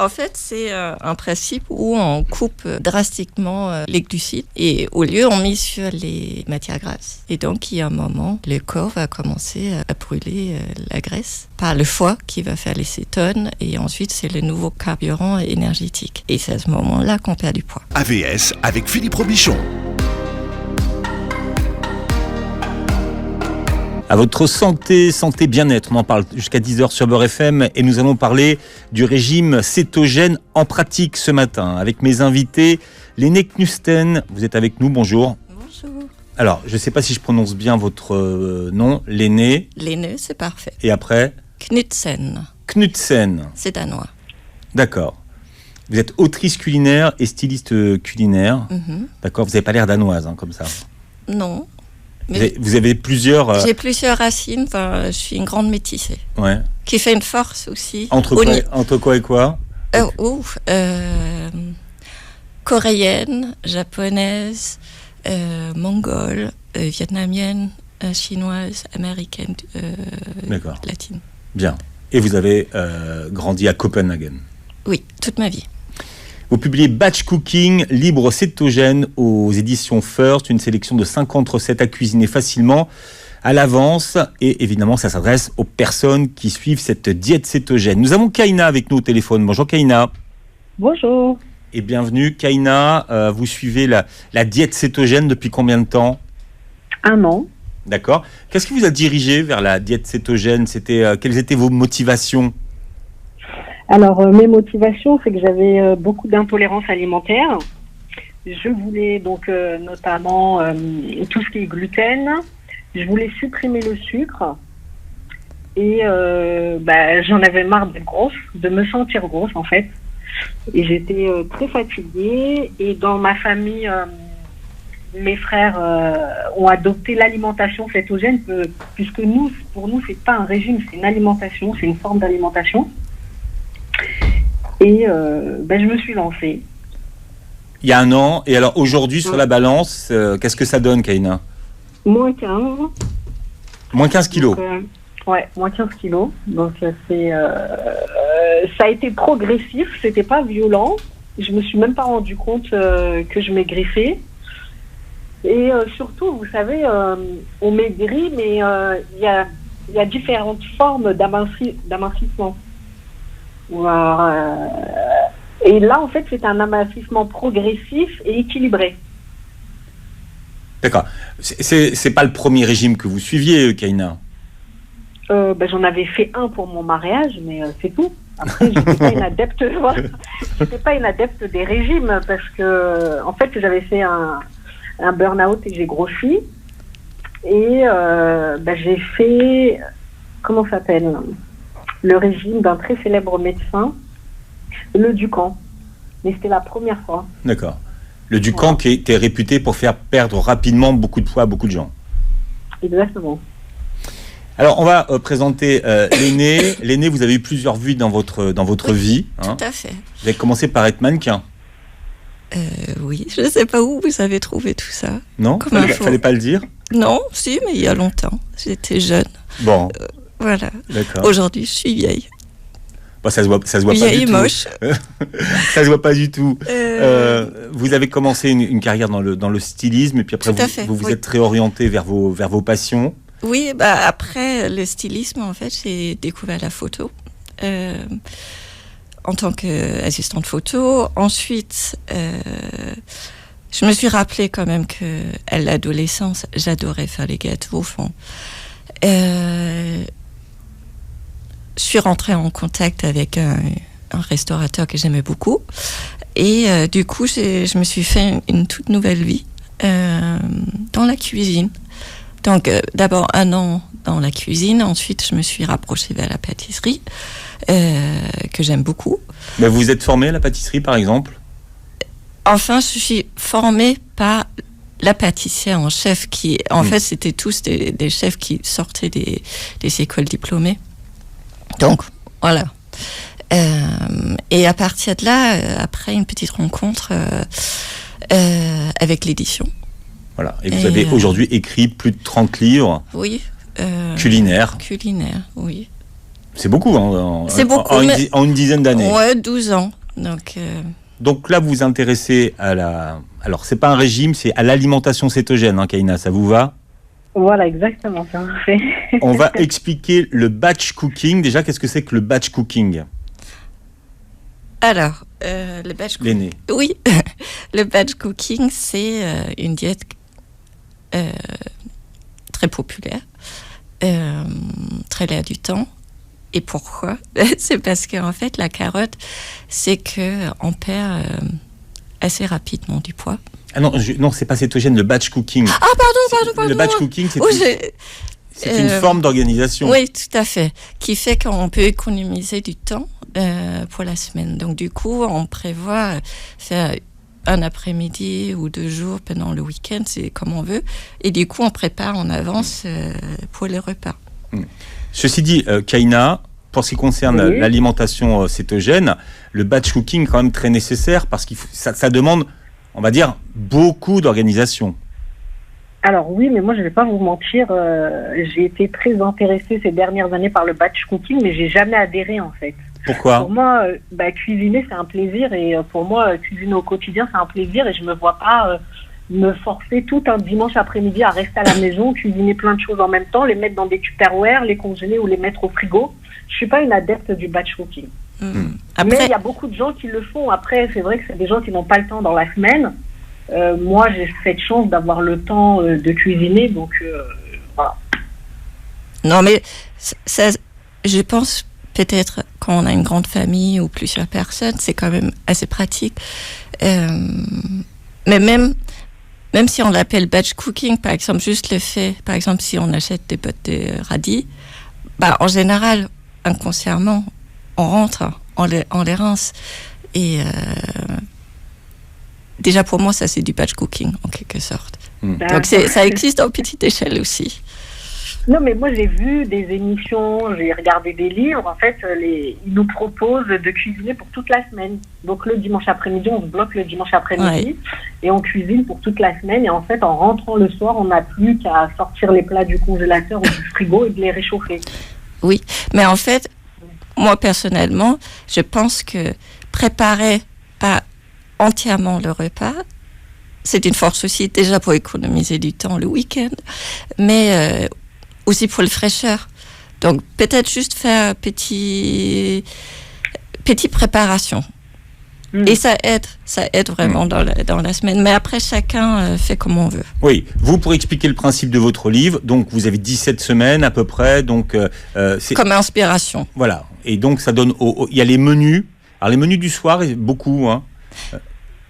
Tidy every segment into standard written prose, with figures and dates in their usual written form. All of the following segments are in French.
En fait, c'est un principe où on coupe drastiquement les glucides et au lieu, on mise sur les matières grasses. Et donc, il y a un moment, le corps va commencer à brûler la graisse par le foie qui va faire les cétones et ensuite, c'est le nouveau carburant énergétique. Et c'est à ce moment-là qu'on perd du poids. AVS avec Philippe Robichon. À votre santé bien-être, on en parle jusqu'à 10h sur Beurre FM et nous allons parler du régime cétogène en pratique ce matin avec mes invités. Léné Knusten, vous êtes avec nous, bonjour. Bonjour. Alors, je ne sais pas si je prononce bien votre nom, Léné. Léné, c'est parfait. Et après Knudsen. Knudsen. C'est danois. D'accord. Vous êtes autrice culinaire et styliste culinaire. D'accord, vous n'avez pas l'air danoise comme ça. Non. Vous avez plusieurs... J'ai plusieurs racines, je suis une grande métissée. Ouais. Qui fait une force aussi. Entre quoi et quoi coréenne, japonaise, mongole, vietnamienne, chinoise, américaine, latine. Bien. Et vous avez grandi à Copenhague. Oui, toute ma vie. Vous publiez Batch Cooking, libre cétogène aux éditions First, une sélection de 50 recettes à cuisiner facilement, à l'avance. Et évidemment, ça s'adresse aux personnes qui suivent cette diète cétogène. Nous avons Kaina avec nous au téléphone. Bonjour Kaina. Bonjour. Et bienvenue Kaina. Vous suivez la diète cétogène depuis combien de temps ? 1 an. D'accord. Qu'est-ce qui vous a dirigé vers la diète cétogène ? Quelles étaient vos motivations ? Alors, mes motivations, c'est que j'avais beaucoup d'intolérance alimentaire. Je voulais donc notamment tout ce qui est gluten. Je voulais supprimer le sucre. Et j'en avais marre d'être grosse, de me sentir grosse en fait. Et j'étais très fatiguée. Et dans ma famille, mes frères ont adopté l'alimentation cétogène, puisque pour nous, c'est pas un régime, c'est une alimentation, c'est une forme d'alimentation. Et je me suis lancée. Il y a 1 an. Et alors aujourd'hui, sur la balance, qu'est-ce que ça donne, Kaina ? Moins 15. Moins 15 kilos. Donc, moins 15 kilos. Donc ça a été progressif, c'était pas violent. Je me suis même pas rendu compte que je maigrissais. Et surtout, vous savez, on maigrit, mais il y a différentes formes d'amincissement. Et là, en fait, c'est un amincissement progressif et équilibré. D'accord. C'est pas le premier régime que vous suiviez, Kaina ? J'en avais fait un pour mon mariage, mais c'est tout. Après, je n'étais pas une adepte. J'étais pas une adepte des régimes parce que, en fait, j'avais fait un burn-out et j'ai grossi. Et j'ai fait, comment ça s'appelle ? Le régime d'un très célèbre médecin, le Ducan. Mais c'était la première fois. D'accord. Le Ducan qui était réputé pour faire perdre rapidement beaucoup de poids à beaucoup de gens. Exactement. Alors, on va présenter Léné. Léné, vous avez eu plusieurs vies dans votre vie. Tout à fait. Vous avez commencé par être mannequin. Oui, je ne sais pas où vous avez trouvé tout ça. Non, fallait pas le dire. Non, si, mais il y a longtemps. J'étais jeune. Bon. Voilà. D'accord. Aujourd'hui, je suis vieille. Bon, ça se voit vieille pas du moche. tout. Ça se voit pas du tout. Vous avez commencé une carrière dans le stylisme et puis après vous vous êtes réorienté vers vos passions. Oui, après le stylisme, en fait, j'ai découvert la photo en tant qu'assistante photo. Ensuite, je me suis rappelé quand même qu'à l'adolescence, j'adorais faire les gâteaux au fond. Je suis rentrée en contact avec un restaurateur que j'aimais beaucoup. Et du coup, je me suis fait une toute nouvelle vie dans la cuisine. Donc, d'abord 1 an dans la cuisine. Ensuite, je me suis rapprochée vers la pâtisserie, que j'aime beaucoup. Mais vous êtes formée à la pâtisserie, par exemple ? Enfin, je suis formée par la pâtissière en chef qui... En fait, c'était tous des chefs qui sortaient des écoles diplômées. Donc, voilà. Et à partir de là, après une petite rencontre avec l'édition. Voilà. Et vous avez aujourd'hui écrit plus de 30 livres. Oui. Culinaires. Culinaires, oui. C'est beaucoup, C'est beaucoup, en une dizaine d'années. Ouais, 12 ans. Donc là, vous vous intéressez à alors, c'est pas un régime, c'est à l'alimentation cétogène, hein, Kaina, ça vous va? Voilà, exactement, c'est parfait. On va expliquer le batch cooking. Déjà, qu'est-ce que c'est que le batch cooking? Alors, le batch cooking. L'aîné. Oui, le batch cooking, c'est une diète très populaire, très l'air du temps. Et pourquoi? C'est parce qu'en fait, la carotte, c'est qu'on perd assez rapidement du poids. Ah non, c'est pas cétogène, le batch cooking. Ah, pardon. Le batch cooking, c'est Oui, une forme d'organisation. Oui, tout à fait. Qui fait qu'on peut économiser du temps pour la semaine. Donc, du coup, on prévoit faire un après-midi ou 2 jours pendant le week-end, c'est comme on veut. Et du coup, on prépare en avance pour les repas. Ceci dit, Kaina, pour ce qui concerne l'alimentation cétogène, le batch cooking est quand même très nécessaire parce que ça demande, on va dire, beaucoup d'organisation. Alors oui, mais moi je vais pas vous mentir, j'ai été très intéressée ces dernières années par le batch cooking, mais j'ai jamais adhéré en fait. Pourquoi? Pour moi, cuisiner c'est un plaisir et pour moi cuisiner au quotidien c'est un plaisir et je me vois pas me forcer tout un dimanche après-midi à rester à la maison, cuisiner plein de choses en même temps, les mettre dans des tupperware, les congeler ou les mettre au frigo. Je suis pas une adepte du batch cooking. Après... Mais il y a beaucoup de gens qui le font. Après, c'est vrai que c'est des gens qui n'ont pas le temps dans la semaine. Moi, j'ai cette chance d'avoir le temps de cuisiner, donc voilà. Non, mais ça, je pense peut-être quand on a une grande famille ou plusieurs personnes, c'est quand même assez pratique. Mais même si on l'appelle batch cooking, par exemple, juste le fait, par exemple, si on achète des bottes de radis, en général, inconsciemment, on rentre, on les rince. Et déjà pour moi, ça c'est du batch cooking en quelque sorte. Donc ça existe en petite échelle aussi. Non, mais moi j'ai vu des émissions, j'ai regardé des livres. En fait, ils nous proposent de cuisiner pour toute la semaine. Donc le dimanche après-midi, on se bloque le dimanche après-midi et on cuisine pour toute la semaine. Et en fait, en rentrant le soir, on n'a plus qu'à sortir les plats du congélateur ou du frigo et de les réchauffer. Oui, mais en fait, moi personnellement, je pense que préparer pas entièrement le repas, c'est une force aussi déjà pour économiser du temps le week-end, mais aussi pour la fraîcheur. Donc peut-être juste faire petite préparation. Et ça aide vraiment dans la semaine. Mais après, chacun fait comme on veut. Oui, vous, pour expliquer le principe de votre livre, donc vous avez 17 semaines à peu près. Donc, c'est comme inspiration. Voilà. Et donc, ça donne... Il y a les menus. Alors, les menus du soir, beaucoup. Hein.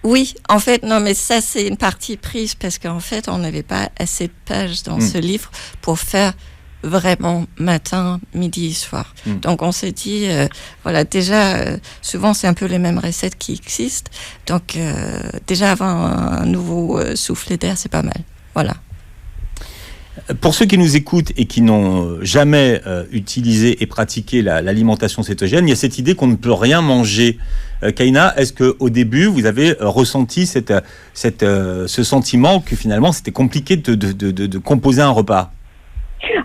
Oui, en fait, non, mais ça, c'est une partie prise parce qu'en fait, on n'avait pas assez de pages dans ce livre pour faire vraiment matin, midi, soir. Donc on s'est dit, voilà, déjà, souvent c'est un peu les mêmes recettes qui existent. Donc déjà avoir un nouveau soufflet d'air, c'est pas mal. Voilà. Pour ceux qui nous écoutent et qui n'ont jamais utilisé et pratiqué l'alimentation cétogène, il y a cette idée qu'on ne peut rien manger. Kaina, est-ce qu'au début, vous avez ressenti ce sentiment que finalement c'était compliqué de composer un repas ?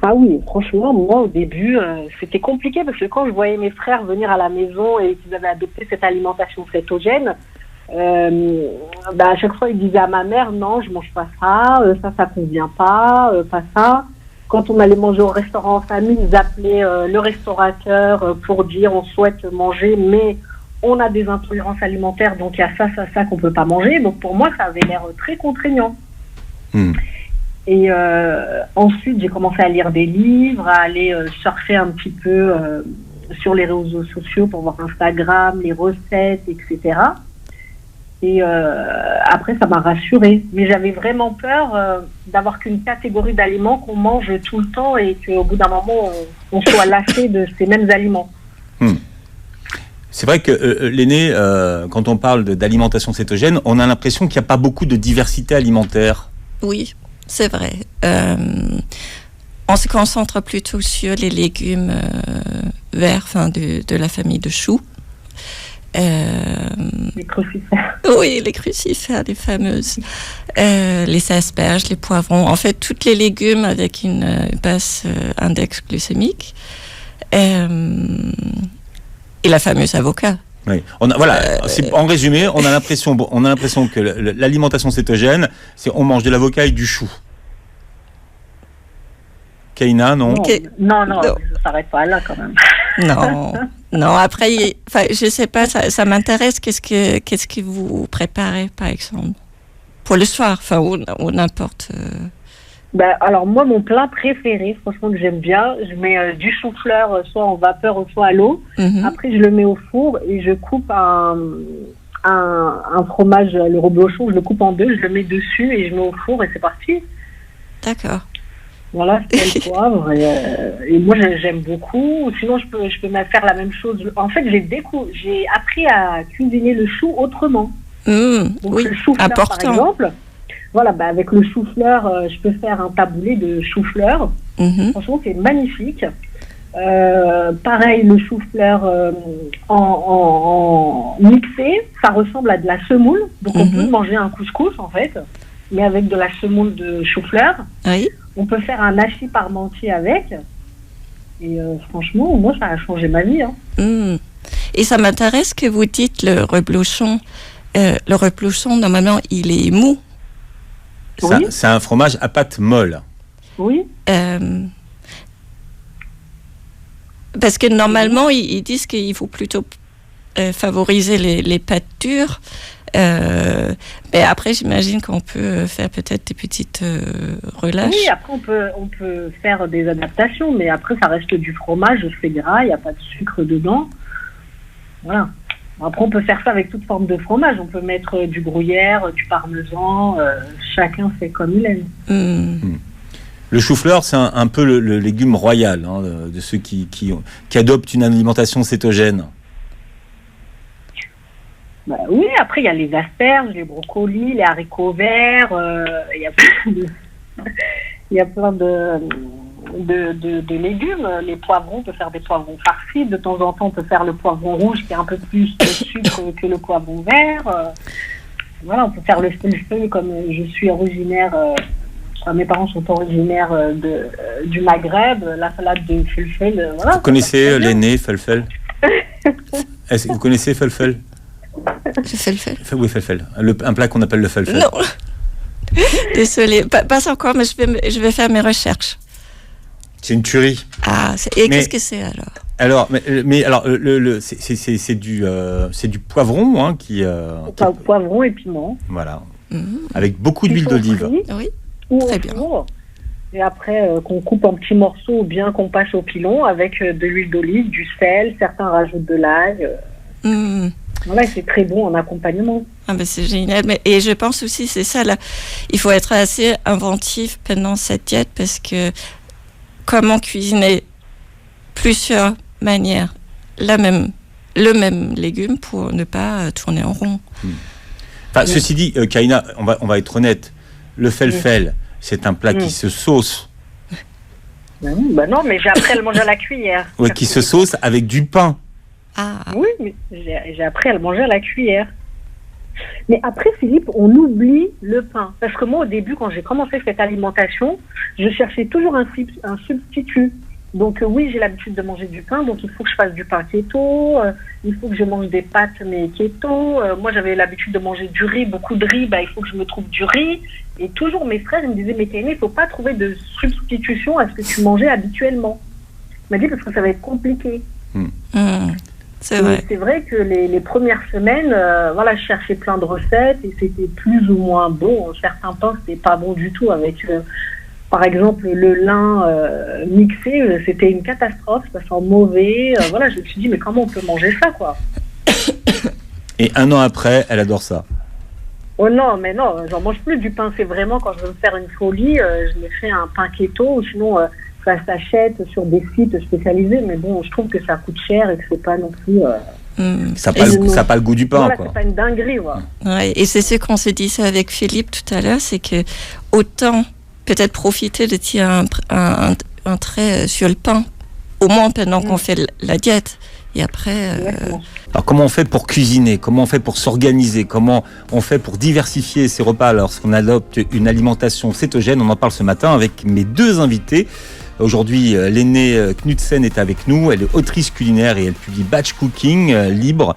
Ah oui, franchement, moi au début, c'était compliqué parce que quand je voyais mes frères venir à la maison et qu'ils avaient adopté cette alimentation cétogène, à chaque fois ils disaient à ma mère non, je mange pas ça, ça convient pas ça. Quand on allait manger au restaurant en famille, ils appelaient le restaurateur pour dire on souhaite manger, mais on a des intolérances alimentaires, donc il y a ça qu'on peut pas manger. Donc pour moi, ça avait l'air très contraignant. Et ensuite, j'ai commencé à lire des livres, à aller surfer un petit peu sur les réseaux sociaux pour voir Instagram, les recettes, etc. Et après, ça m'a rassurée. Mais j'avais vraiment peur d'avoir qu'une catégorie d'aliments qu'on mange tout le temps et qu'au bout d'un moment, on soit lassé de ces mêmes aliments. C'est vrai que l'aîné, quand on parle d'alimentation cétogène, on a l'impression qu'il n'y a pas beaucoup de diversité alimentaire. Oui. C'est vrai. On se concentre plutôt sur les légumes verts, de la famille de choux. Les crucifères. Oui, les crucifères, les fameuses. Les asperges, les poivrons. En fait, tous les légumes avec une basse index glycémique. Et la fameuse avocat. Oui. En résumé, on a l'impression que l'alimentation cétogène, c'est on mange de l'avocat et du chou. Kaina, non? Non, ça s'arrête pas là quand même. Non. Après, je sais pas, ça m'intéresse. Qu'est-ce que vous préparez, par exemple, pour le soir, ou n'importe. Alors moi, mon plat préféré, franchement que j'aime bien, je mets du chou-fleur, soit en vapeur, soit à l'eau. Mm-hmm. Après, je le mets au four et je coupe un fromage, le reblochon, je le coupe en deux, je le mets dessus et je mets au four et c'est parti. D'accord. Voilà, c'est le poivre et moi j'aime beaucoup. Sinon, je peux même faire la même chose. En fait, j'ai appris à cuisiner le chou autrement. Donc, oui, le chou-fleur, important. par exemple. Voilà, avec le chou-fleur, je peux faire un taboulé de chou-fleur. Mm-hmm. Franchement, c'est magnifique. Pareil, le chou-fleur en mixé, ça ressemble à de la semoule. Donc, on peut manger un couscous, en fait, mais avec de la semoule de chou-fleur. Oui. On peut faire un hachis parmentier avec. Et franchement, moi, ça a changé ma vie. Hein. Et ça m'intéresse que vous dites le reblochon. Le reblochon, normalement, il est mou. Oui. C'est un fromage à pâte molle. Oui. Parce que normalement, ils disent qu'il faut plutôt favoriser les pâtes dures. Mais après, j'imagine qu'on peut faire peut-être des petites relâches. Oui, après, on peut faire des adaptations, mais après, ça reste du fromage, c'est gras, il n'y a pas de sucre dedans. Voilà. Après, on peut faire ça avec toute forme de fromage. On peut mettre du gruyère, du parmesan. Chacun fait comme il aime. Le chou-fleur, c'est un peu le légume royal de ceux qui adoptent une alimentation cétogène. Oui, après, il y a les asperges, les brocolis, les haricots verts. Il y a plein de légumes. Les poivrons, on peut faire des poivrons farcis. De temps en temps, on peut faire le poivron rouge qui est un peu plus de sucre que le poivron vert. Voilà, on peut faire le feu comme je suis originaire. Mes parents sont originaires du Maghreb. La salade de felfel. Voilà, vous connaissez l'aîné felfel? Est-ce que vous connaissez felfel? Le felfel. Oui, felfel. Un plat qu'on appelle le felfel. Non. Désolée, pas encore, mais je vais faire mes recherches. C'est une tuerie. Qu'est-ce que c'est alors? C'est du poivron poivron et piment. Voilà. Avec beaucoup d'huile d'olive. Oui. Ou très au bien. four. Et après qu'on coupe en petits morceaux ou bien qu'on passe au pilon avec de l'huile d'olive, du sel. Certains rajoutent de l'ail. Voilà, c'est très bon en accompagnement. C'est génial. Et je pense aussi, c'est ça, là, il faut être assez inventif pendant cette diète parce que comment cuisiner plusieurs manières le même légume pour ne pas tourner en rond. Ceci dit, Kaina, on va être honnête, le felfel, c'est un plat qui se sauce. Non, mais j'ai appris à le manger à la cuillère. Oui, qui se sauce avec du pain. Oui, mais j'ai appris à le manger à la cuillère. Mais après, Philippe, on oublie le pain. Parce que moi, au début, quand j'ai commencé cette alimentation, je cherchais toujours un substitut. Donc oui, j'ai l'habitude de manger du pain, donc il faut que je fasse du pain keto, il faut que je mange des pâtes mais keto. Moi, j'avais l'habitude de manger du riz, beaucoup de riz, il faut que je me trouve du riz. Et toujours mes frères, ils me disaient, mais Kaina, il ne faut pas trouver de substitution à ce que tu mangeais habituellement. Il m'a dit, parce que ça va être compliqué. C'est vrai. C'est vrai que les premières semaines, je cherchais plein de recettes et c'était plus ou moins bon. Certains pains, c'était pas bon du tout. Avec, par exemple, le lin mixé, c'était une catastrophe, ça sent mauvais. Je me suis dit, mais comment on peut manger ça, quoi? Et 1 an après, elle adore ça. Oh non, mais non, j'en mange plus du pain. C'est vraiment quand je veux me faire une folie, je me fais un pain keto, ou sinon ça s'achète sur des sites spécialisés. Mais bon, je trouve que ça coûte cher et que c'est pas non plus. Ça n'a pas le goût du pain, quoi. C'est pas une dinguerie, quoi. Ouais, et c'est ce qu'on s'est dit ça avec Philippe tout à l'heure, c'est que autant peut-être profiter de tirer un trait sur le pain, au moins pendant qu'on fait la diète. Et après. Alors, comment on fait pour cuisiner? Comment on fait pour s'organiser? Comment on fait pour diversifier ses repas lorsqu'on adopte une alimentation cétogène? On en parle ce matin avec mes 2 invités. Aujourd'hui, Lene Knudsen est avec nous. Elle est autrice culinaire et elle publie Batch Cooking, libre,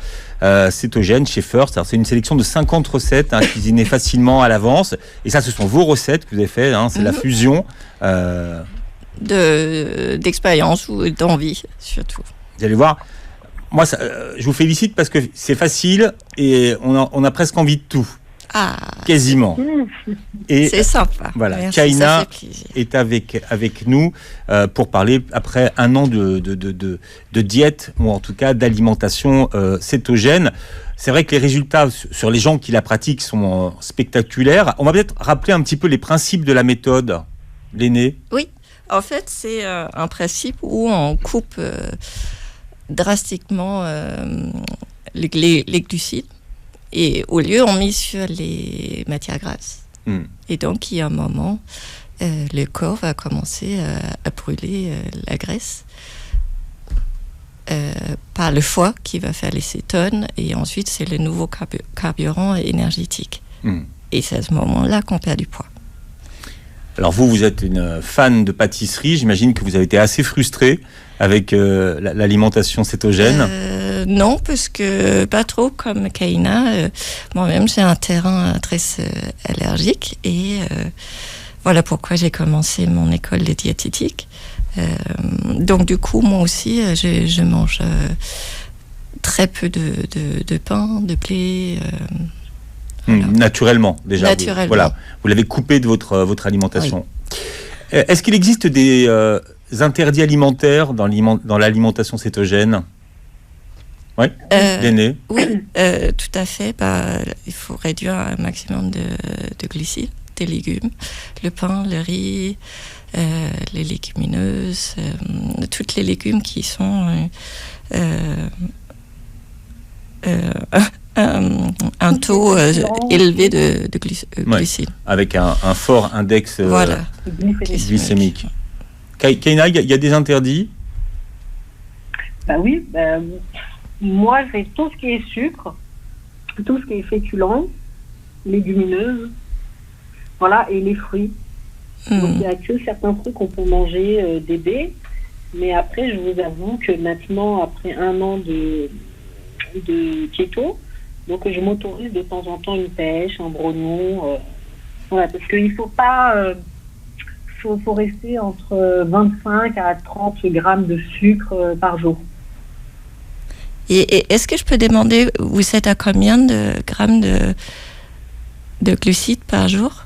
cétogène chez First. Alors, c'est une sélection de 50 recettes cuisinées facilement à l'avance. Et ça, ce sont vos recettes que vous avez faites. C'est la fusion. D'expérience ou d'envie, surtout. Vous allez voir. Moi, je vous félicite parce que c'est facile et on a presque envie de tout. Ah, quasiment. Et c'est sympa. Voilà, merci, Kaina est avec nous pour parler après un an de diète ou en tout cas d'alimentation cétogène. C'est vrai que les résultats sur les gens qui la pratiquent sont spectaculaires. On va peut-être rappeler un petit peu les principes de la méthode, Lene. Oui, en fait, c'est un principe où on coupe drastiquement les glucides. Et au lieu, on mise sur les matières grasses. Et donc, il y a un moment, le corps va commencer à brûler la graisse par le foie qui va faire les cétones. Et ensuite, c'est le nouveau carburant énergétique. Et c'est à ce moment-là qu'on perd du poids. Alors vous êtes une fan de pâtisserie. J'imagine que vous avez été assez frustrée avec l'alimentation cétogène. Non, parce que pas trop comme Kaina. Moi-même, j'ai un terrain très allergique et voilà pourquoi j'ai commencé mon école de diététique. Donc du coup, moi aussi, je mange très peu de pain, de blé. Voilà. Naturellement, déjà. Naturellement. Vous l'avez coupé de votre alimentation. Oui. Est-ce qu'il existe des interdits alimentaires dans l'alimentation cétogène? Oui, Lene. Oui, tout à fait. Il faut réduire un maximum de glucides, des légumes, le pain, le riz, les légumineuses, toutes les légumes qui sont un taux élevé de glucides. Avec un fort index glycémique. Kaina, il y a des interdits? Oui, moi c'est tout ce qui est sucre, tout ce qui est féculent, légumineuses, voilà, et les fruits. Donc il n'y a que certains trucs qu'on peut manger des baies, mais après je vous avoue que maintenant, après un an de keto, donc je m'autorise de temps en temps une pêche, un brognon, voilà, parce qu'il ne faut pas, faut rester entre 25 à 30 grammes de sucre par jour. Et est-ce que je peux demander, vous êtes à combien de grammes de glucides par jour?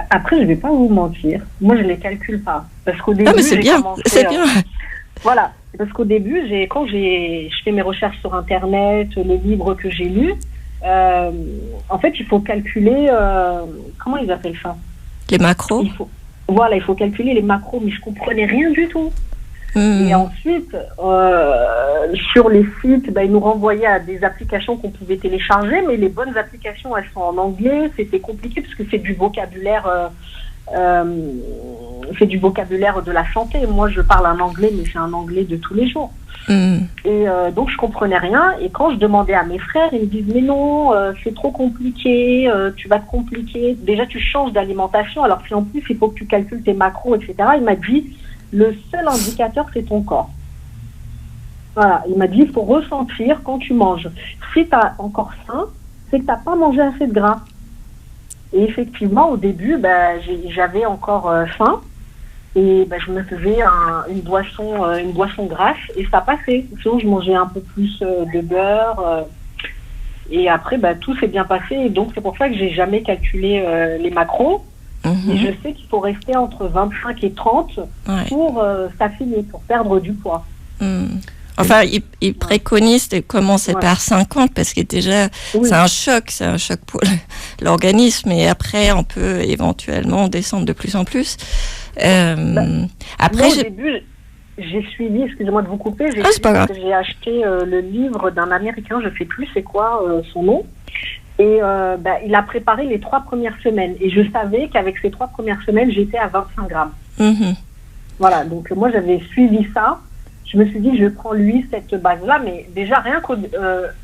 Après, je ne vais pas vous mentir, moi je ne les calcule pas, parce qu'au début, mais c'est bien, c'est bien. Voilà. Parce qu'au début, quand je fais mes recherches sur Internet, les livres que j'ai lus, en fait, il faut calculer, comment ils appellent ça? Les macros. Il faut calculer les macros, mais je comprenais rien du tout. Et ensuite, sur les sites, ils nous renvoyaient à des applications qu'on pouvait télécharger, mais les bonnes applications, elles sont en anglais. C'était compliqué parce que c'est du vocabulaire... c'est du vocabulaire de la santé. Moi, je parle un anglais, mais c'est un anglais de tous les jours. Et donc, je comprenais rien. Et quand je demandais à mes frères, ils me disent « Mais non, c'est trop compliqué, tu vas te compliquer. Déjà, tu changes d'alimentation. Alors, si en plus, il faut que tu calcules tes macros, etc. » Il m'a dit « Le seul indicateur, c'est ton corps. » Voilà. Il m'a dit « Il faut ressentir quand tu manges. Si tu as encore faim, c'est que tu n'as pas mangé assez de gras. » Et effectivement, au début, j'avais encore faim et je me faisais une boisson grasse et ça passait. Sinon, je mangeais un peu plus de beurre et après, tout s'est bien passé. Et donc, c'est pour ça que j'ai jamais calculé les macros. Et je sais qu'il faut rester entre 25 et 30 pour s'affiner, pour perdre du poids. Enfin, il préconise de commencer par 50 parce que déjà, c'est un choc pour l'organisme et après, on peut éventuellement descendre de plus en plus. Après, au début, j'ai suivi, excusez-moi de vous couper, j'ai acheté le livre d'un Américain, je ne sais plus c'est quoi son nom, et il a préparé les 3 premières semaines et je savais qu'avec ces 3 premières semaines, j'étais à 25 grammes. Voilà, donc moi j'avais suivi ça. je me suis dit, je prends lui cette base-là, mais déjà rien que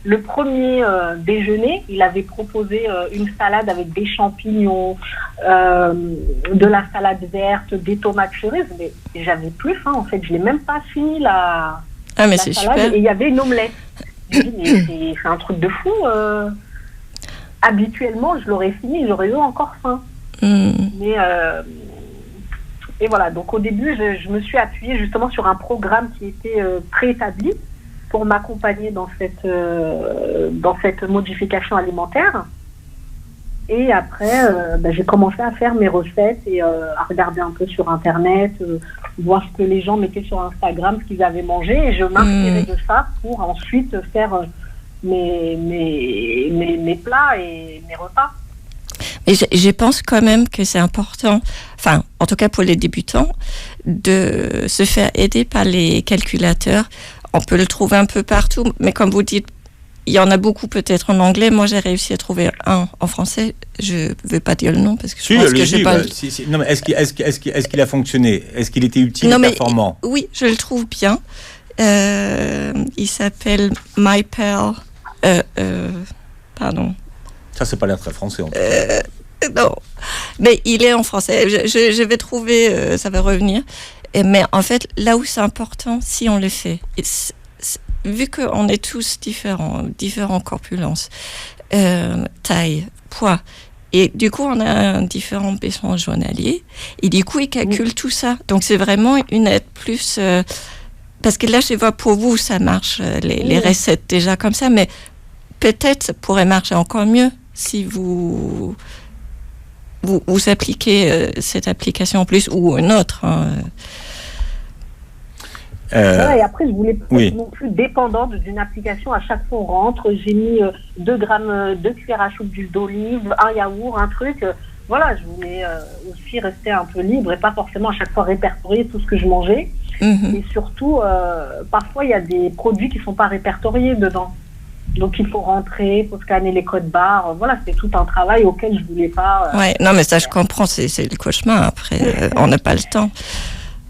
le premier déjeuner, il avait proposé une salade avec des champignons, de la salade verte, des tomates cerises, mais j'avais plus faim en fait, je l'ai même pas fini la mais la c'est salade, super. et il y avait une omelette. J'ai dit, mais c'est un truc de fou. Habituellement, je l'aurais fini, j'aurais eu encore faim. Mais et voilà, donc au début, je me suis appuyée justement sur un programme qui était préétabli pour m'accompagner dans cette modification alimentaire. Et après, j'ai commencé à faire mes recettes et à regarder un peu sur Internet, voir ce que les gens mettaient sur Instagram, ce qu'ils avaient mangé. Et je m'inspirais de ça pour ensuite faire mes plats et mes repas. Et je pense quand même que c'est important, enfin, en tout cas pour les débutants, de se faire aider par les calculateurs. On peut le trouver un peu partout, mais comme vous dites, il y en a beaucoup peut-être en anglais. Moi, j'ai réussi à trouver un en français. Je ne veux pas dire le nom parce que je pense que j'ai pas... Non, mais est-ce qu'il a fonctionné? Est-ce qu'il était utile et performant? Oui, je le trouve bien. Il s'appelle MyPal. Pardon. Ça, c'est pas l'air très français. En non, mais il est en français. Je vais trouver, ça va revenir. Mais en fait, là où c'est important, si on le fait, vu qu'on est tous différents corpulences, taille, poids, et du coup, on a différents besoins journaliers, et du coup, ils calculent tout ça. Donc, c'est vraiment une aide plus... parce que là, je vois pour vous, ça marche, les recettes déjà comme ça, mais peut-être ça pourrait marcher encore mieux si vous appliquez cette application en plus ou une autre. Voilà, et après, je voulais pas être non plus dépendante d'une application. À chaque fois, on rentre. J'ai mis 2 cuillères à soupe d'huile d'olive, un yaourt, un truc. Voilà, je voulais aussi rester un peu libre et pas forcément à chaque fois répertorier tout ce que je mangeais. Et surtout, parfois, il y a des produits qui ne sont pas répertoriés dedans. Donc, il faut rentrer, il faut scanner les codes barres. Voilà, c'est tout un travail auquel je ne voulais pas... non, mais ça, je comprends. C'est le cauchemar. Après, on n'a pas le temps.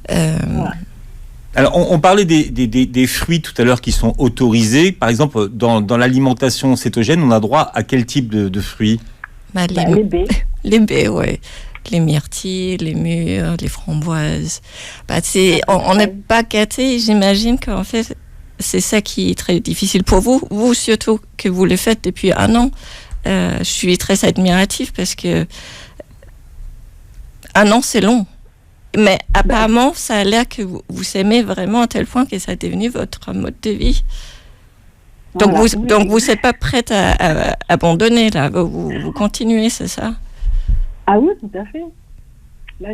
Voilà. Alors, on parlait des fruits tout à l'heure qui sont autorisés. Par exemple, dans l'alimentation cétogène, on a droit à quel type de fruits? Les baies. Les baies, oui. Les myrtilles, les mûres, les framboises. On n'est pas gâtés. J'imagine qu'en fait, c'est ça qui est très difficile pour vous. Vous, surtout, que vous le faites depuis 1 an. Je suis très admirative parce que 1 an, c'est long. Mais apparemment, ça a l'air que vous aimez vraiment à tel point que ça est devenu votre mode de vie. Donc, voilà. Vous n'êtes pas prête à abandonner, là. Vous continuez, c'est ça? Ah oui, tout à fait. Là,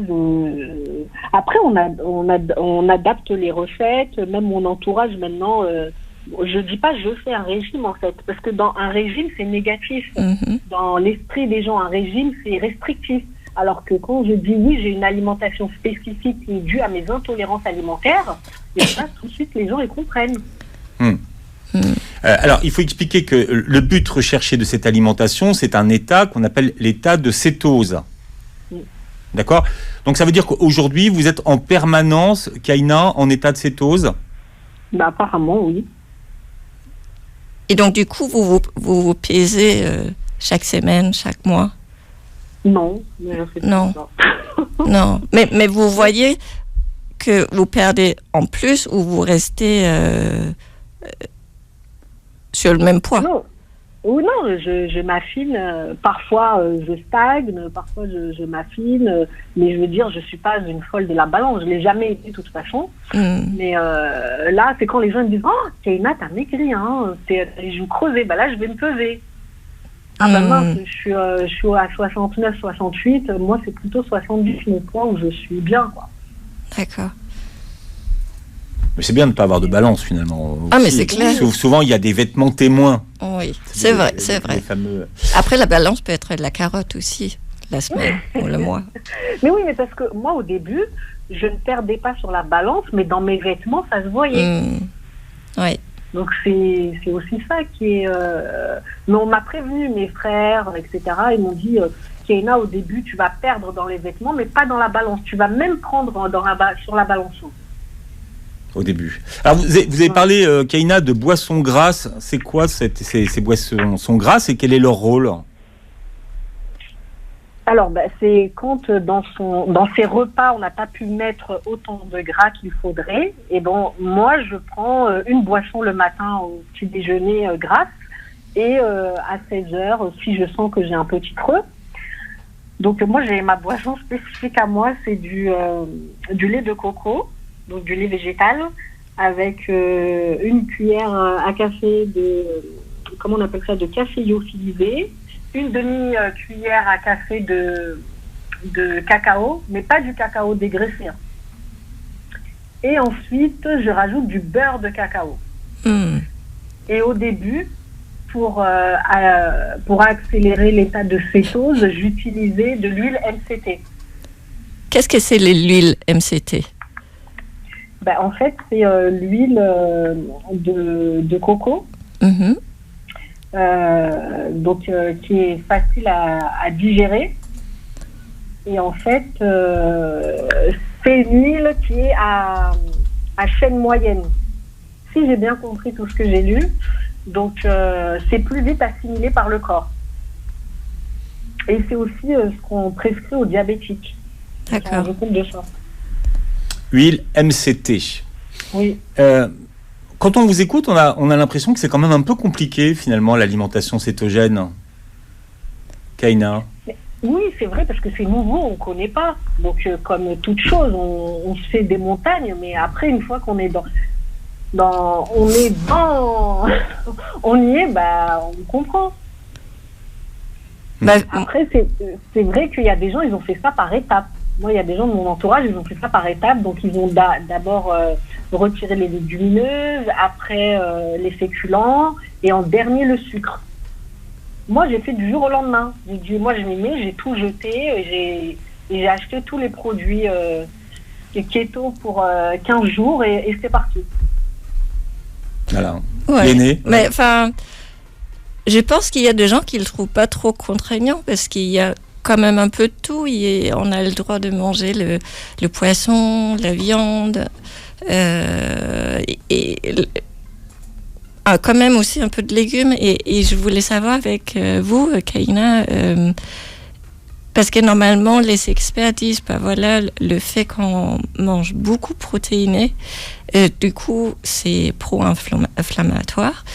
après, on adapte les recettes. Même mon entourage, maintenant, je dis pas je fais un régime, en fait. Parce que dans un régime, c'est négatif. Dans l'esprit des gens, un régime, c'est restrictif. Alors que quand je dis oui, j'ai une alimentation spécifique qui est due à mes intolérances alimentaires, et là, tout de suite, les gens, ils comprennent. Alors, il faut expliquer que le but recherché de cette alimentation, c'est un état qu'on appelle l'état de cétose. D'accord? Donc, ça veut dire qu'aujourd'hui, vous êtes en permanence, Kaina, en état de cétose? Apparemment, oui. Et donc, du coup, vous pesez chaque semaine, chaque mois? Non, mais je fais non. Ça. Non, mais vous voyez que vous perdez en plus ou vous restez sur le même poids? Non, je m'affine. Parfois, je stagne, parfois, je m'affine. Mais je veux dire, je ne suis pas une folle de la balance. Je ne l'ai jamais été de toute façon. Mais là, c'est quand les gens me disent « Oh, Kaina, t'as maigri, hein, t'as les joues creusées. » Là, je vais me peser. Mince, je suis à 69, 68. Moi, c'est plutôt 70 mon poids où je suis bien, quoi. D'accord. Mais c'est bien de ne pas avoir de balance, finalement. Mais c'est clair. Souvent, il y a des vêtements témoins. Oui, c'est vrai. Les fameux... Après, la balance peut être de la carotte aussi, la semaine ou le mois. Mais oui, mais parce que moi, au début, je ne perdais pas sur la balance, mais dans mes vêtements, ça se voyait. Oui. Donc, c'est aussi ça qui est... Mais on m'a prévenu, mes frères, etc. Ils m'ont dit, Kaina, au début, tu vas perdre dans les vêtements, mais pas dans la balance. Tu vas même prendre sur la balance. au début. Alors vous avez parlé, Kaina, de boissons grasses. C'est quoi ces boissons grasses et quel est leur rôle ? Alors, c'est quand dans ses repas, on n'a pas pu mettre autant de gras qu'il faudrait. Et bon, moi, je prends une boisson le matin au petit déjeuner grasse et à 16h, si je sens que j'ai un petit creux. Donc, moi, j'ai ma boisson spécifique à moi, c'est du lait de coco, donc du lait végétal, avec une cuillère à café comment on appelle ça, de café lyophilisé, une demi-cuillère à café de cacao, mais pas du cacao dégraissé. Et ensuite, je rajoute du beurre de cacao. Et au début, pour accélérer l'état de cétose, j'utilisais de l'huile MCT. Qu'est-ce que c'est l'huile MCT ? En fait, c'est l'huile de coco. Donc qui est facile à digérer, et en fait c'est une huile qui est à chaîne moyenne, si j'ai bien compris tout ce que j'ai lu. Donc c'est plus vite assimilé par le corps, et c'est aussi ce qu'on prescrit aux diabétiques. D'accord. Je compte de ça. Huile MCT. Oui. Quand on vous écoute, on a l'impression que c'est quand même un peu compliqué, finalement, l'alimentation cétogène. Kaina. Oui, c'est vrai, parce que c'est nouveau, on ne connaît pas. Donc, comme toute chose, on se fait des montagnes, mais après, une fois qu'on est on y est, on comprend. Après, c'est vrai qu'il y a des gens, ils ont fait ça par étapes. Moi, il y a des gens de mon entourage, ils ont fait ça par étapes. Donc, ils ont d'abord retiré les légumineuses, après les féculents, et en dernier, le sucre. Moi, j'ai fait du jour au lendemain. J'ai dit, moi, je m'y mets, j'ai tout jeté, et j'ai acheté tous les produits keto pour 15 jours, et c'est parti. Voilà. Ouais. L'aîné. Mais enfin, je pense qu'il y a des gens qui le trouvent pas trop contraignant, parce qu'il y a quand même un peu de tout. On a le droit de manger le poisson, la viande, quand même aussi un peu de légumes. Et je voulais savoir avec vous, Kaina, parce que normalement les experts disent, voilà, le fait qu'on mange beaucoup protéiné, du coup c'est pro-inflammatoire.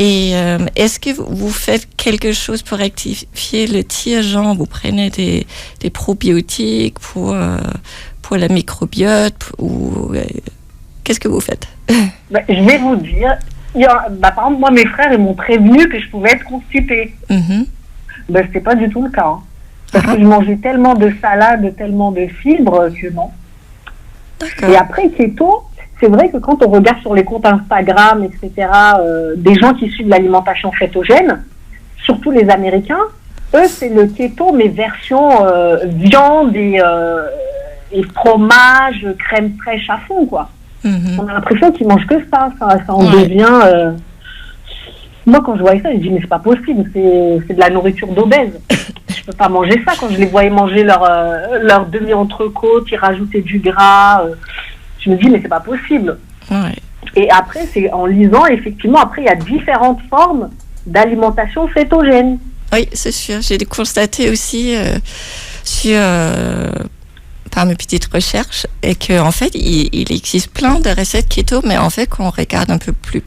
Et est-ce que vous faites quelque chose pour rectifier le tir, genre vous prenez des probiotiques pour la microbiote, ou qu'est-ce que vous faites ? Je vais vous dire, par exemple, moi mes frères ils m'ont prévenu que je pouvais être constipée. C'était pas du tout le cas. Hein. Parce que je mangeais tellement de salades, tellement de fibres que non. D'accord. Et après keto, c'est vrai que quand on regarde sur les comptes Instagram, etc., des gens qui suivent l'alimentation cétogène, surtout les Américains, eux, c'est le keto, mais version viande et fromage, crème fraîche à fond, quoi. On a l'impression qu'ils mangent que ça en devient... Moi, quand je voyais ça, je me dis, mais c'est pas possible, c'est de la nourriture d'obèse. Je peux pas manger ça. Quand je les voyais manger leur demi-entrecôte, ils rajoutaient du gras... je me dis, mais c'est pas possible. Ouais. Et après, c'est en lisant, effectivement, après, il y a différentes formes d'alimentation cétogène. Oui, c'est sûr. J'ai constaté aussi par mes petites recherches, et qu'en fait, il existe plein de recettes keto, mais en fait, quand on regarde un peu plus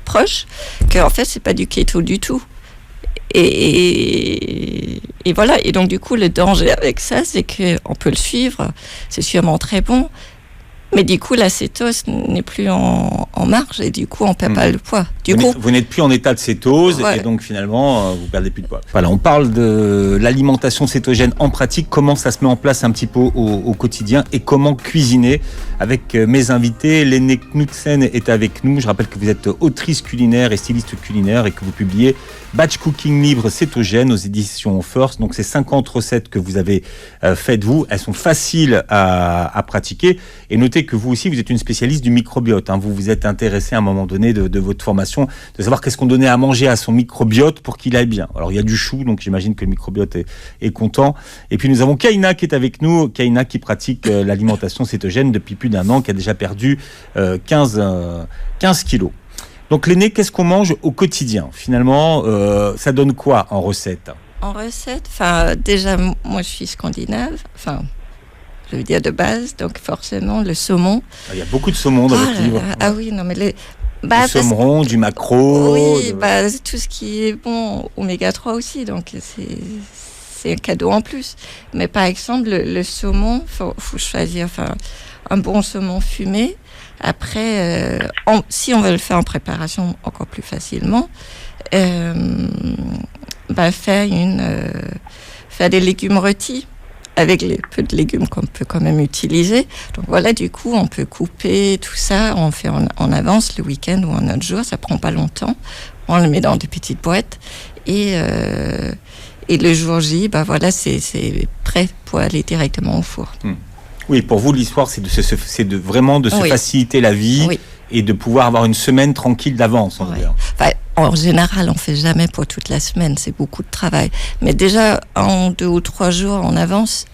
proche, qu'en fait, c'est pas du keto du tout. Et voilà. Et donc, du coup, le danger avec ça, c'est qu'on peut le suivre. C'est sûrement très bon. Mais du coup, la cétose n'est plus en marge, et du coup, on ne perd pas le poids. Vous n'êtes plus en état de cétose, et donc finalement, vous perdez plus de poids. Voilà, on parle de l'alimentation cétogène en pratique, comment ça se met en place un petit peu au quotidien, et comment cuisiner avec mes invités. L'aîné Knudsen est avec nous. Je rappelle que vous êtes autrice culinaire et styliste culinaire, et que vous publiez Batch Cooking libre cétogène aux éditions First. Donc, ces 50 recettes que vous avez faites, vous, elles sont faciles à pratiquer. Et notez que vous aussi, vous êtes une spécialiste du microbiote. Vous vous êtes intéressé à un moment donné de votre formation, de savoir qu'est-ce qu'on donnait à manger à son microbiote pour qu'il aille bien. Alors, il y a du chou, donc j'imagine que le microbiote est content. Et puis, nous avons Kaina qui est avec nous. Kaina qui pratique l'alimentation cétogène depuis plus d'un an, qui a déjà perdu 15 kilos. Donc l'aîné, qu'est-ce qu'on mange au quotidien? Finalement, ça donne quoi en recette? En recette, déjà, moi je suis scandinave, je veux dire de base, donc forcément le saumon. Il y a beaucoup de saumon dans votre livre. Ah oui, non mais du saumon, du maquereau. Oui, tout ce qui est bon, oméga 3 aussi, donc c'est un cadeau en plus. Mais par exemple, le saumon, faut choisir un bon saumon fumé. Après, si on veut le faire en préparation encore plus facilement, faire des légumes rôtis avec les peu de légumes qu'on peut quand même utiliser. Donc voilà, du coup, on peut couper tout ça, on fait en avance le week-end ou un autre jour, ça prend pas longtemps. On le met dans des petites boîtes et le jour J, c'est prêt pour aller directement au four. Oui, pour vous, l'histoire, c'est vraiment de se faciliter la vie et de pouvoir avoir une semaine tranquille d'avance, on va dire. En général, on ne fait jamais pour toute la semaine, c'est beaucoup de travail. Mais déjà, en 2 ou 3 jours en avance,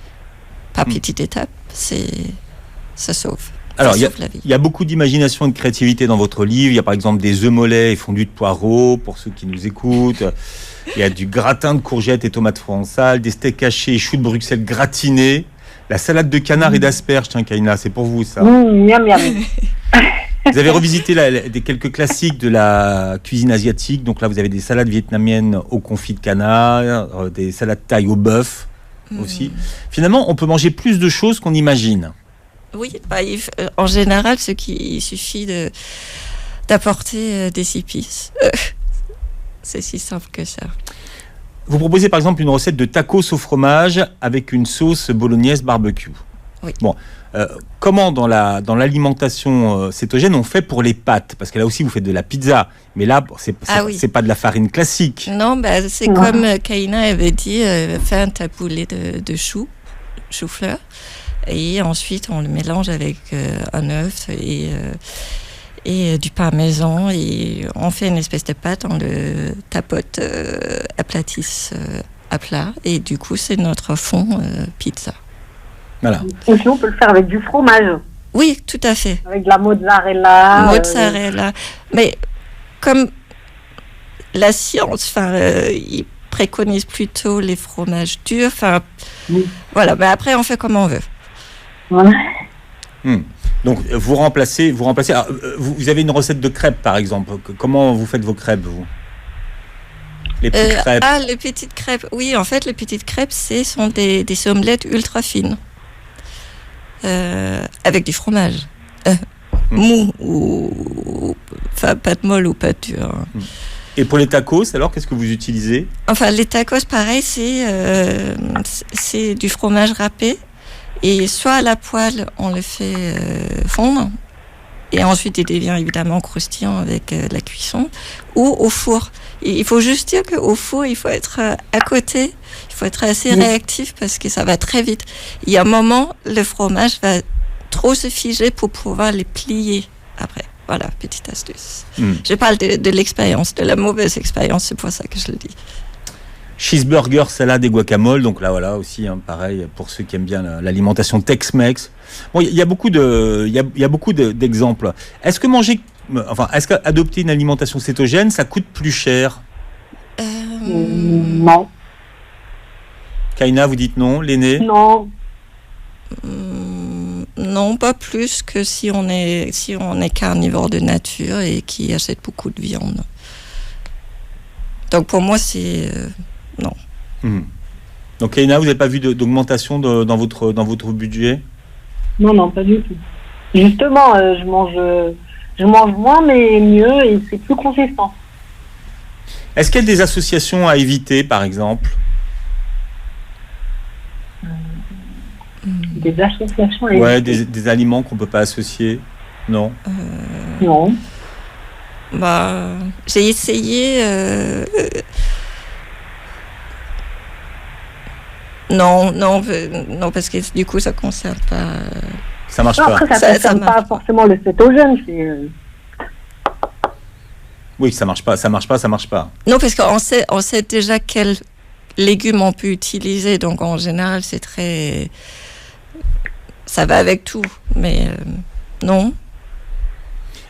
par petite étape, ça sauve. Alors, il y a beaucoup d'imagination et de créativité dans votre livre. Il y a par exemple des œufs mollets et fondus de poireaux, pour ceux qui nous écoutent. Il y a du gratin de courgettes et tomates provençales, des steaks hachés et choux de Bruxelles gratinés. La salade de canard et d'asperges, tiens, Kaina, c'est pour vous, ça. Miam, miam. Vous avez revisité quelques classiques de la cuisine asiatique. Donc là, vous avez des salades vietnamiennes au confit de canard, des salades thaï au bœuf aussi. Finalement, on peut manger plus de choses qu'on imagine. Oui, en général, il suffit d'apporter des épices. C'est si simple que ça. Vous proposez par exemple une recette de tacos au fromage avec une sauce bolognaise barbecue. Oui. Bon, comment dans l'alimentation cétogène on fait pour les pâtes? Parce que là aussi vous faites de la pizza, mais là c'est pas de la farine classique. Non, c'est comme Kaina avait dit, faire un taboulé de chou-fleur, et ensuite on le mélange avec un œuf et du parmesan, et on fait une espèce de pâte, on le tapote, aplatisse à plat, et du coup c'est notre fond pizza. Voilà. Et sinon on peut le faire avec du fromage. Oui, tout à fait. Avec de la mozzarella. Mais comme la science, ils préconisent plutôt les fromages durs, voilà, mais après on fait comme on veut. Voilà. Donc vous remplacez. Alors, vous avez une recette de crêpes par exemple. Comment vous faites vos crêpes, vous? Les petites crêpes. Les petites crêpes. Oui, en fait, les petites crêpes, ce sont des omelettes ultra fines avec du fromage mou ou pâte molle ou pâte dure. Et pour les tacos, alors qu'est-ce que vous utilisez? Les tacos, pareil, c'est du fromage râpé. Et soit à la poêle, on le fait fondre, et ensuite il devient évidemment croustillant avec la cuisson, ou au four. Et il faut juste dire qu'au four, il faut être à côté, il faut être assez réactif parce que ça va très vite. Il y a un moment, le fromage va trop se figer pour pouvoir les plier après. Voilà, petite astuce. Je parle de l'expérience, de la mauvaise expérience, c'est pour ça que je le dis. Cheeseburger, salade et guacamole. Donc là, voilà aussi, pareil pour ceux qui aiment bien l'alimentation Tex-Mex. Bon, il y a beaucoup d'exemples. Est-ce qu'adopter une alimentation cétogène, ça coûte plus cher? Non. Kaina, vous dites non. L'aîné? Non. Non, pas plus que si on est carnivore de nature et qui achète beaucoup de viande. Donc pour moi, c'est non. Donc Kaina, vous n'avez pas vu d'augmentation dans votre budget? Non, pas du tout. Justement, je mange moins mais mieux et c'est plus consistant. Est-ce qu'il y a des associations à éviter, par exemple? Des associations à éviter? Des aliments qu'on ne peut pas associer? Non. Non. J'ai essayé Non, parce que du coup, ça ne concerne pas. Ça marche Non, pas. après, ça ne concerne pas forcément le cétogène. Oui, ça marche pas. Non, parce qu'on sait déjà quels légumes on peut utiliser. Donc, en général, c'est très. Ça va avec tout. Mais non.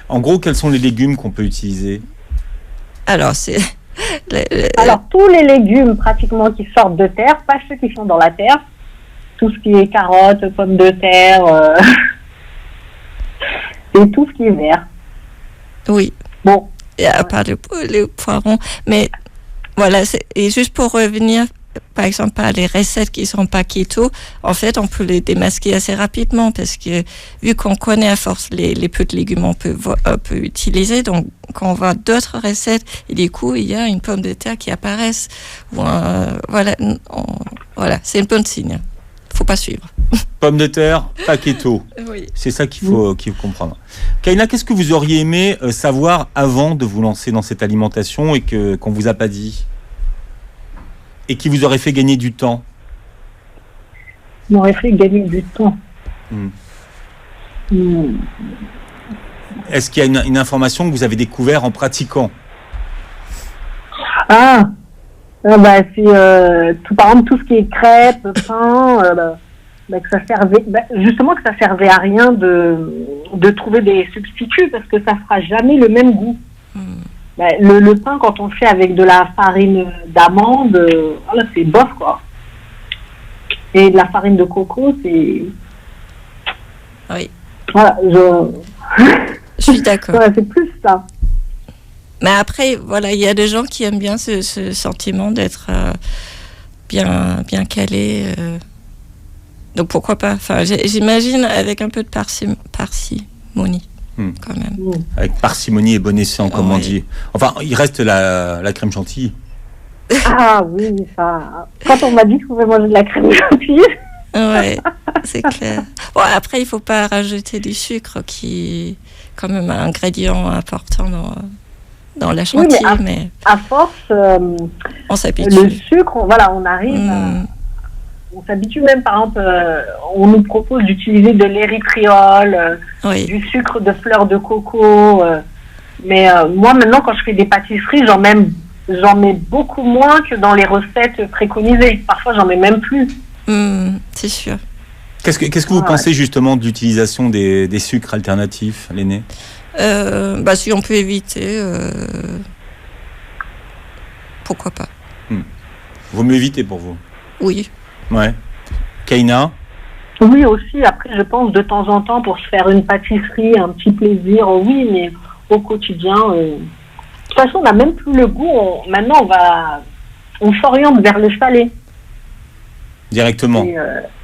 En gros, quels sont les légumes qu'on peut utiliser? Alors, c'est. Alors, tous les légumes pratiquement qui sortent de terre, pas ceux qui sont dans la terre. Tout ce qui est carottes, pommes de terre, et tout ce qui est vert. Oui. Bon. Et à part les poivrons. Mais voilà, et juste pour revenir, par exemple, à les recettes qui ne sont pas keto, en fait, on peut les démasquer assez rapidement parce que vu qu'on connaît à force les peu de légumes on peut utiliser, donc quand on voit d'autres recettes, et du coup, il y a une pomme de terre qui apparaisse. Voilà, c'est un bon signe. Faut pas suivre. Pommes de terre, pas keto. Oui. C'est ça qu'il faut comprendre. Kaina, qu'est-ce que vous auriez aimé savoir avant de vous lancer dans cette alimentation et qu'on vous a pas dit? Et qui vous aurait fait gagner du temps? M'aurait fait gagner du temps. Est-ce qu'il y a une information que vous avez découvert en pratiquant? C'est par exemple tout ce qui est crêpes, pain, que ça servait, justement que ça servait à rien de trouver des substituts parce que ça fera jamais le même goût. Le pain, quand on le fait avec de la farine d'amande, c'est bof, quoi. Et de la farine de coco, c'est... Oui. Voilà, je suis d'accord. Ouais, c'est plus ça. Mais après, voilà, il y a des gens qui aiment bien ce sentiment d'être bien calé. Donc pourquoi pas? Enfin, j'imagine avec un peu de parcimonie. Quand même. Avec parcimonie et bon escient, comme on dit. Enfin, il reste la crème chantilly. Ah oui, ça. Quand on m'a dit que je pouvais manger de la crème chantilly. Ouais, c'est clair. Bon, après, il faut pas rajouter du sucre qui est quand même un ingrédient important dans la chantilly. Oui, mais à force, on s'habitue. Le sucre, on arrive on s'habitue même, par exemple, on nous propose d'utiliser de l'érythriol, du sucre de fleurs de coco. Mais moi, maintenant, quand je fais des pâtisseries, j'en mets beaucoup moins que dans les recettes préconisées. Parfois, j'en mets même plus. C'est sûr. Qu'est-ce que vous pensez justement de l'utilisation des sucres alternatifs, Léné? Si on peut éviter, pourquoi pas. Vaut mieux éviter pour vous? Oui. Ouais. Kaina? Oui, aussi. Après, je pense de temps en temps pour se faire une pâtisserie, un petit plaisir, oui, mais au quotidien, de toute façon, on n'a même plus le goût. Maintenant, on s'oriente vers le salé. Directement. Et,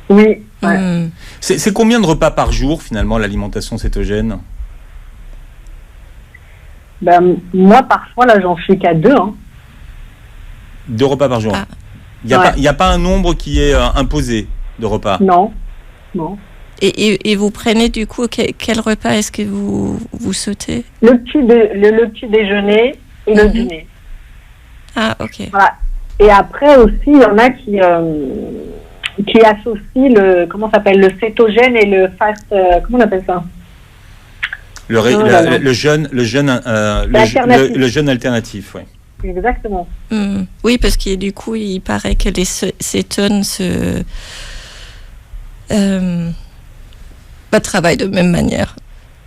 oui. Ouais. C'est combien de repas par jour, finalement, l'alimentation cétogène? Moi, parfois, là, j'en fais qu'à 2. 2 repas par jour. Il n'y a pas un nombre qui est imposé de repas? Non. Et vous prenez du coup, quel repas est-ce que vous sautez? Le petit déjeuner et le dîner. Ah, ok. Voilà. Et après aussi, il y en a qui associent le cétogène et le fast, comment on appelle ça? Le jeûne alternatif, oui. Exactement. Oui, parce que du coup, il paraît que les cétones travaillent de même manière.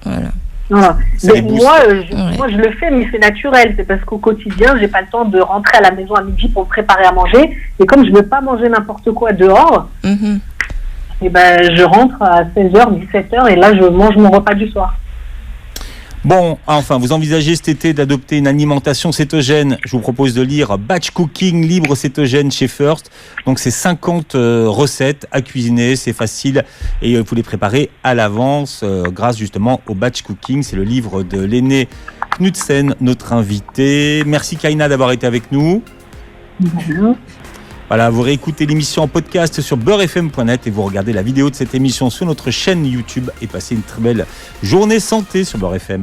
Voilà. Moi, je le fais, mais c'est naturel. C'est parce qu'au quotidien, j'ai pas le temps de rentrer à la maison à midi pour me préparer à manger. Et comme je veux pas manger n'importe quoi dehors, je rentre à 16h, 17h et là, je mange mon repas du soir. Bon, enfin, vous envisagez cet été d'adopter une alimentation cétogène. Je vous propose de lire Batch Cooking libre cétogène chez First. Donc, c'est 50 recettes à cuisiner, c'est facile et vous les préparez à l'avance grâce justement au Batch Cooking. C'est le livre de Léné Knudsen, notre invité. Merci Kaina d'avoir été avec nous. Bonjour. Voilà, vous réécoutez l'émission en podcast sur beurrefm.net et vous regardez la vidéo de cette émission sur notre chaîne YouTube et passez une très belle journée santé sur Beurre FM.